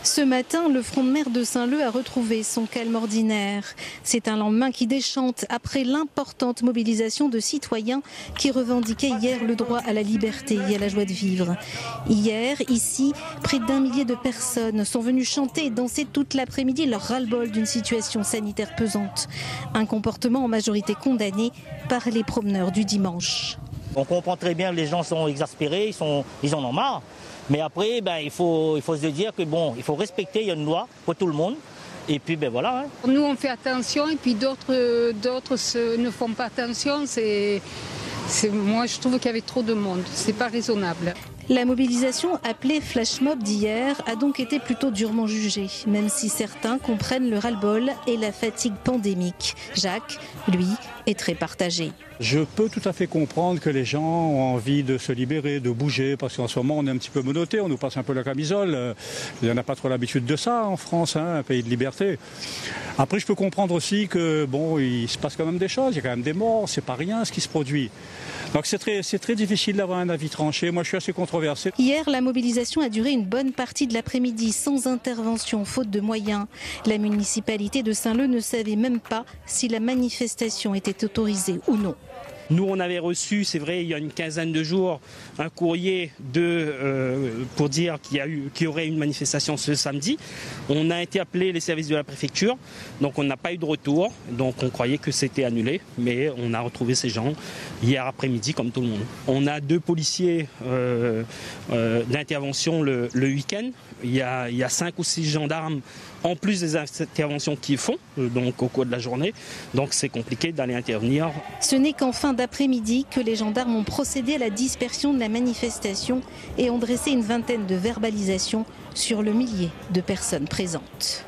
Ce matin, le front de mer de Saint-Leu a retrouvé son calme ordinaire. C'est un lendemain qui déchante après l'importante mobilisation de citoyens qui revendiquaient hier le droit à la liberté et à la joie de vivre. Hier, ici, près d'1 millier de personnes sont venues chanter et danser toute l'après-midi leur ras-le-bol d'une situation sanitaire pesante. Un comportement en majorité condamné par les promeneurs du dimanche. On comprend très bien que les gens sont exaspérés, ils en ont marre. Mais après, il faut se dire que il faut respecter, il y a une loi pour tout le monde. Et puis voilà. Nous on fait attention et puis d'autres ne font pas attention. Moi je trouve qu'il y avait trop de monde, c'est pas raisonnable. La mobilisation appelée Flash Mob d'hier a donc été plutôt durement jugée, même si certains comprennent le ras-le-bol et la fatigue pandémique. Jacques, lui, est très partagé. Je peux tout à fait comprendre que les gens ont envie de se libérer, de bouger, parce qu'en ce moment on est un petit peu menotté, on nous passe un peu la camisole. Il n'y en a pas trop l'habitude de ça en France, un pays de liberté. Après je peux comprendre aussi que il se passe quand même des choses, il y a quand même des morts, c'est pas rien ce qui se produit. Donc c'est très difficile d'avoir un avis tranché. Moi je suis assez controversé. Hier, la mobilisation a duré une bonne partie de l'après-midi sans intervention, faute de moyens. La municipalité de Saint-Leu ne savait même pas si la manifestation était autorisée ou non. Nous, on avait reçu, c'est vrai, il y a une quinzaine de jours, un courrier pour dire qu'il y aurait une manifestation ce samedi. On a été appelé les services de la préfecture, donc on n'a pas eu de retour. Donc on croyait que c'était annulé, mais on a retrouvé ces gens hier après-midi comme tout le monde. On a 2 policiers d'intervention le week-end. Il y a 5 ou 6 gendarmes en plus des interventions qu'ils font donc au cours de la journée. Donc c'est compliqué d'aller intervenir. Ce n'est qu'en fin d'après-midi que les gendarmes ont procédé à la dispersion de la manifestation et ont dressé une vingtaine de verbalisations sur le millier de personnes présentes.